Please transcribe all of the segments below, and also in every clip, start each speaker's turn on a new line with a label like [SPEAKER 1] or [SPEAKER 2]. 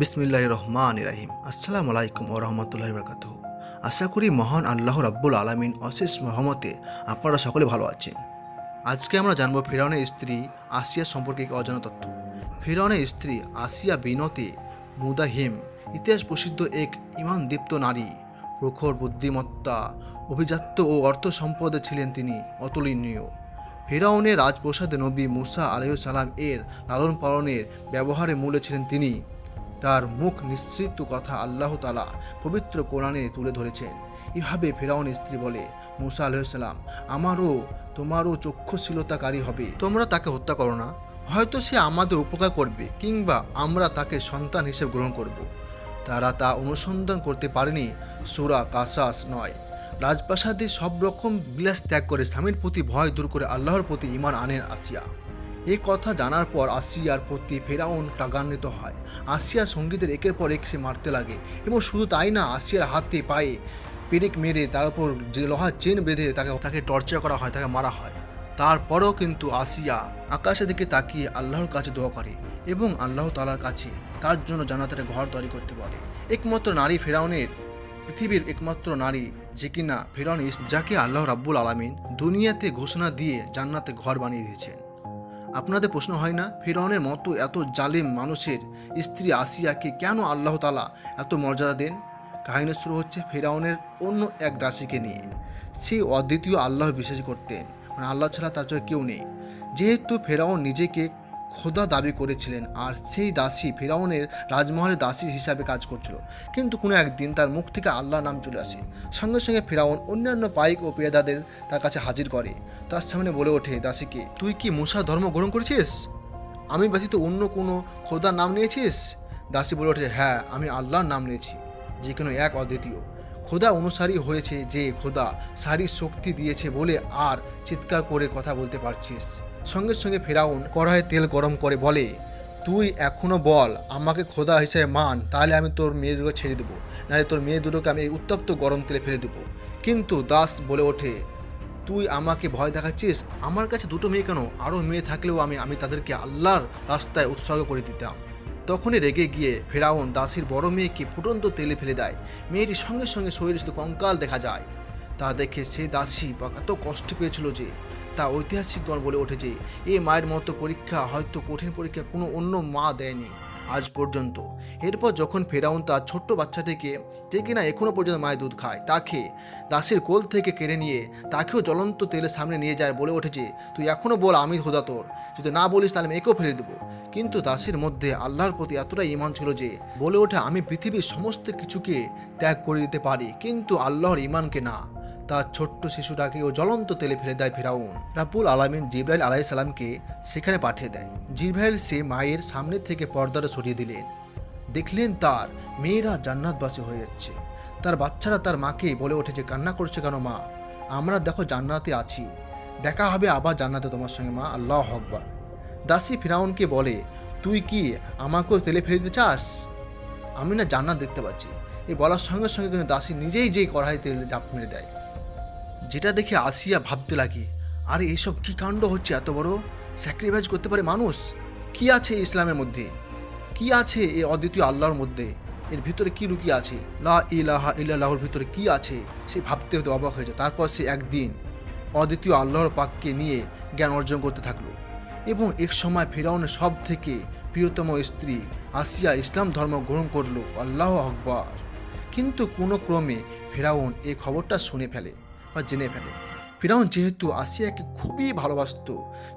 [SPEAKER 1] বিসমিল্লাহির রহমানির রহিম। আসসালামু আলাইকুম ওয়া রাহমাতুল্লাহি ওয়া বারাকাতুহু। আশা করি মহান আল্লাহ রাব্বুল আলামিন অশেষ রহমতে আপনারা সকলে ভালো আছেন। আজকে আমরা জানব ফিরআউনের স্ত্রী আসিয়া সম্পর্কে এক অজানা তথ্য। ফিরআউনের স্ত্রী আসিয়া বিনতে মুদাহিম ইতিহাস প্রসিদ্ধ এক ঈমানদীপ্ত নারী। প্রখর বুদ্ধিমত্তা, অভিজাত্য ও অর্থ সম্পদে ছিলেন তিনি অতুলনীয়। ফিরআউনের রাজপ্রাসাদে নবী মুসা আলাইহিস সালাম এর লালন পালনের ব্যবহারে মূলে ছিলেন তিনি। তার মুখ নিঃসৃত কথা আল্লাহ তাআলা পবিত্র কোরআনে তুলে ধরেছেন। এভাবে ফিরআউনের স্ত্রী বলে, মুসা আলাইহিস সালাম আমারও তোমারও চক্ষুশীলতাকারী হবে, তোমরা তাকে হত্যা করো না, হয়তো সে আমাদের উপকার করবে কিংবা আমরা তাকে সন্তান হিসেবে গ্রহণ করব। তারা তা অনুসন্ধান করতে পারেনি। সূরা কাসাস 9। রাজপ্রাসাদে সব রকম বিলাস ত্যাগ করে স্বামীর প্রতি ভয় দূর করে আল্লাহর প্রতি ঈমান আনেন আসিয়া। এই কথা জানার পর আসিয়ার প্রতি ফিরআউন রাগান্বিত হয়। আসিয়ার সঙ্গীদের একের পর এক সে মারতে লাগে এবং শুধু তাই না, আসিয়ার হাতে পায়ে পেরেক মেরে তার উপর যে লোহার চেন বেঁধে তাকে টর্চার করা হয়, তাকে মারা হয়। তারপরেও কিন্তু আসিয়া আকাশের দিকে তাকিয়ে আল্লাহর কাছে দোয়া করে এবং আল্লাহ তাআলার কাছে তার জন্য জান্নাতের ঘর তৈরি করতে বলে। একমাত্র নারী ফিরআউনের, পৃথিবীর একমাত্র নারী যে কিনা ফিরআউন, যাকে আল্লাহ রাব্বুল আলামিন দুনিয়াতে ঘোষণা দিয়ে জান্নাতে ঘর বানিয়ে দিয়েছেন। আপনাদের প্রশ্ন হয় না, ফিরআউনের মতো এত জালিম মানুষের স্ত্রী আসিয়াকে কেন আল্লাহ তাআলা এত মর্যাদা দেন? কাহিনী শুরু হচ্ছে ফিরআউনের অন্য এক দাসীকে নিয়ে। সে অদ্বিতীয় আল্লাহ বিশ্বাস করতেন, মানে আল্লাহ ছাড়া তার জন্য কেউ নেই। যেহেতু ফিরআউন নিজেকে খোদা দাবি করেছিলেন আর সেই দাসী ফিরআউনের রাজমহলের দাসী হিসাবে কাজ করছিল, কিন্তু কোনো একদিন তার মুখ থেকে আল্লাহর নাম চলে আসে। সঙ্গে সঙ্গে ফিরআউন অন্যান্য পাইক ও পেয়াদাদের তার কাছে হাজির করে। তার সামনে বলে ওঠে দাসীকে, তুই কি মুসা ধর্ম গ্রহণ করেছিস? আমি ব্যতীত অন্য কোনো খোদার নাম নিয়েছিস? দাসী বলে ওঠে, হ্যাঁ, আমি আল্লাহর নাম নিয়েছি, যে কোনো এক অদ্বিতীয় খোদা অনুসারী হয়েছে, যে খোদা সারি শক্তি দিয়েছে বলে আর চিৎকার করে কথা বলতে পারছিস। সঙ্গে সঙ্গে ফিরআউন কড়াইয়ে তেল গরম করে বলে, তুই এখনও বল, আমাকে খোদা হিসেবে মান, তাহলে আমি তোর মেয়ে দুটো ছেড়ে দেবো, নাহলে তোর মেয়ে দুটোকে আমি এই উত্তপ্ত গরম তেলে ফেলে দেবো। কিন্তু দাস বলে ওঠে, তুই আমাকে ভয় দেখাচ্ছিস? আমার কাছে দুটো মেয়ে কেন, আরও মেয়ে থাকলেও আমি তাদেরকে আল্লাহর রাস্তায় উৎসর্গ করে দিতাম। তখনই রেগে গিয়ে ফিরআউন দাসীর বড় মেয়েকে ফুটন্ত তেলে ফেলে দেয়। মেয়েটির সঙ্গে সঙ্গে শরীরে শুধু কঙ্কাল দেখা যায়। তা দেখে সেই দাসী এত কষ্ট পেয়েছিল যে তা ঐতিহাসিকগণ বলে ওঠে যে এই মায়ের মতো পরীক্ষা হয়তো কঠিন পরীক্ষা কোনো অন্য মা দেয়নি আজ পর্যন্ত। এরপর যখন ফিরআউন তার ছোট্ট বাচ্চাটিকে, যে কিনা এখনও পর্যন্ত মায়ের দুধ খায়, তাকে দাসের কোল থেকে কেড়ে নিয়ে তাকেও জ্বলন্ত তেলের সামনে নিয়ে যায়, বলে ওঠে যে তুই এখনও বল, আমি খোদা তোর, যদি না বলিস তাহলে আমি একেও ফেলে দেবো। কিন্তু দাসের মধ্যে আল্লাহর প্রতি এতটাই ঈমান ছিল যে বলে ওঠে, আমি পৃথিবীর সমস্ত কিছুকে ত্যাগ করে দিতে পারি, কিন্তু আল্লাহর ঈমানকে না। তার ছোট্ট শিশুটাকেও জ্বলন্ত তেলে ফেলে দেয় ফিরআউন। রাব্বুল আলামিন জিবরাইল আলাইহিস সালামকে সেখানে পাঠিয়ে দেয়। জিবরাইল সে মায়ের সামনে থেকে পর্দাটা সরিয়ে দিলেন। দেখলেন তার মেয়েরা জান্নাতবাসী হয়ে যাচ্ছে। তার বাচ্চারা তার মাকে বলে ওঠে যে, কান্না করছে কেন মা? আমরা দেখো জান্নাতে আছি, দেখা হবে আবার জান্নাতে তোমার সঙ্গে মা, আল্লাহু আকবার। দাসী ফিরআউনকে বলে, তুই কি আমাকেও তেলে ফেলে দিতে চাস? আমি না জান্নাত দেখতে পাচ্ছি। এই বলার সঙ্গে সঙ্গে কিন্তু দাসী নিজেই যেই কড়াই তেলে জাপ মেরে দেয়, যেটা দেখে আসিয়া ভাবতে লাগে, আরে এইসব কি কাণ্ড হচ্ছে? এত বড় স্যাক্রিফাইস করতে পারে মানুষ? কি আছে ইসলামের মধ্যে? কি আছে এই অদ্বিতীয় আল্লাহর মধ্যে? এর ভিতরে কি লুকিয়ে আছে? লা ইলাহা ইল্লাল্লাহর ভিতরে কি আছে? সে ভাবতে হতে অবাক হয়ে যায়। তারপর সে একদিন অদ্বিতীয় আল্লাহর পাককে নিয়ে জ্ঞান অর্জন করতে থাকলো এবং এক সময় ফিরআউনের সব থেকে প্রিয়তম স্ত্রী আসিয়া ইসলাম ধর্ম গ্রহণ করলো। আল্লাহু আকবার। কিন্তু কোনো ক্রমে ফিরআউন এই খবরটা শুনে ফেলে বা জেনে ফেলে। ফিরআউন যেহেতু আসিয়াকে খুবই ভালোবাসত,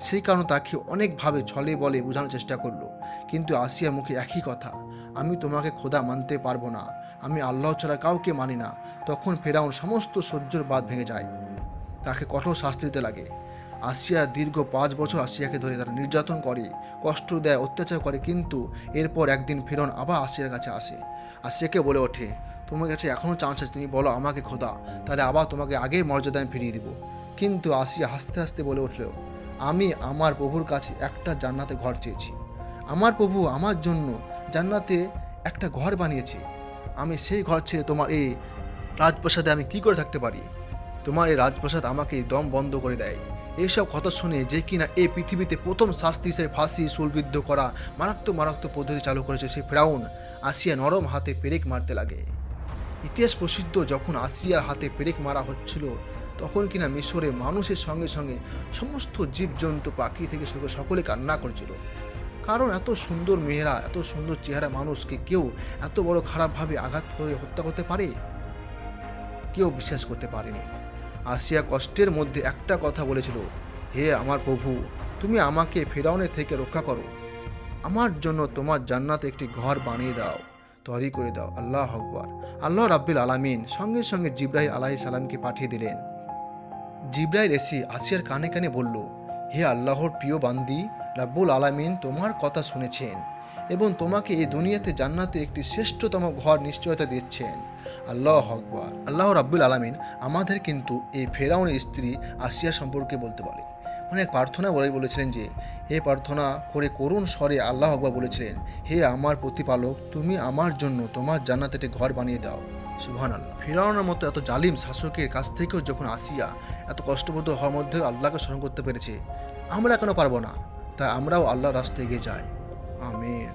[SPEAKER 1] সেই কারণে তাকে অনেকভাবে ছলে বলে বোঝানোর চেষ্টা করলো, কিন্তু আসিয়ার মুখে একই কথা, আমি তোমাকে খোদা মানতে পারবো না, আমি আল্লাহ ছাড়া কাউকে মানি না। তখন ফিরআউন সমস্ত সহ্যের বাঁধ ভেঙে যায়, তাকে কঠোর শাস্তি দিতে লাগে। আসিয়া দীর্ঘ 5 বছর আসিয়াকে ধরে তারা নির্যাতন করে, কষ্ট দেয়, অত্যাচার করে। কিন্তু এরপর একদিন ফিরআউন আবার আসিয়ার কাছে আসে। আসিয়াকে বলে ওঠে, তোমার কাছে এখনও চান্স আছে, তুমি বলো আমাকে খোদা, তাহলে আবার তোমাকে আগের মর্যাদা আমি ফিরিয়ে দিব। কিন্তু আসিয়া হাসতে হাসতে বলে উঠল, আমি আমার প্রভুর কাছে একটা জান্নাতে ঘর চেয়েছি। আমার প্রভু আমার জন্য জান্নাতে একটা ঘর বানিয়েছে। আমি সেই ঘর ছেড়ে তোমার এই রাজপ্রাসাদে আমি কি করে থাকতে পারি? তোমার এই রাজপ্রাসাদ আমাকে দম বন্ধ করে দেয়। এইসব কথা শুনে যে কিনা এই পৃথিবীতে প্রথম শাস্তি হিসেবে ফাঁসি শুলবিদ্ধ করা মারাত্মক পদ্ধতি চালু করেছে, সেই ফেরাউন আসিয়া নরম হাতে পেরেক মারতে লাগে। ইতিহাস প্রসিদ্ধ, যখন আসিয়ার হাতে পেরেক মারা হচ্ছিল তখন কিনা মিশরে মানুষের সঙ্গে সঙ্গে সমস্ত জীবজন্তু পাখি থেকে শুরু করে সকলে কান্না করছিল। কারণ এত সুন্দর মেয়েরা, এত সুন্দর চেহারা মানুষকে কেউ এত বড় খারাপভাবে আঘাত করে হত্যা করতে পারে? কেউ বিশ্বাস করতে পারেনি। আসিয়া কষ্টের মধ্যে একটা কথা বলেছিল, হে আমার প্রভু, তুমি আমাকে ফেরাউনের থেকে রক্ষা করো, আমার জন্য তোমার জান্নাতে একটি ঘর বানিয়ে দাও, তৈরি করে দাও। আল্লাহ আকবার। আল্লাহ রাব্বুল আলামিন সঙ্গে সঙ্গে জিবরাইল আলাইহিস সালামকে পাঠিয়ে দিলেন। জিবরাইল এসে আসিয়ার কানে কানে বলল, হে আল্লাহর প্রিয় বান্দি, রাব্বুল আলামিন তোমার কথা শুনেছেন এবং তোমাকে এই দুনিয়াতে জান্নাতে একটি শ্রেষ্ঠতম ঘর নিশ্চয়তা দিচ্ছেন। আল্লাহ আকবার। আল্লাহ রাব্বুল আলামিন আমাদের কিন্তু এই ফেরাউনের স্ত্রী আসিয়া সম্পর্কে বলতে বলে, অনেক প্রার্থনা বলেছিলেন যে, হে প্রার্থনা করে করুণ স্বরে আল্লাহ আকবার বলেছিলেন, হে আমার প্রতিপালক, তুমি আমার জন্য তোমার জান্নাতে একটি ঘর বানিয়ে দাও। সুবহানাল্লাহ। ফিরাউনের মতো এত জালিম শাসকের কাছ থেকেও যখন আসিয়া এত কষ্টবোধ হওয়ার মধ্যেও আল্লাহকে স্মরণ করতে পেরেছে, আমরা কেন পারবো না? তাই আমরাও আল্লাহর রাস্তায় এগিয়ে যাই। আমিন।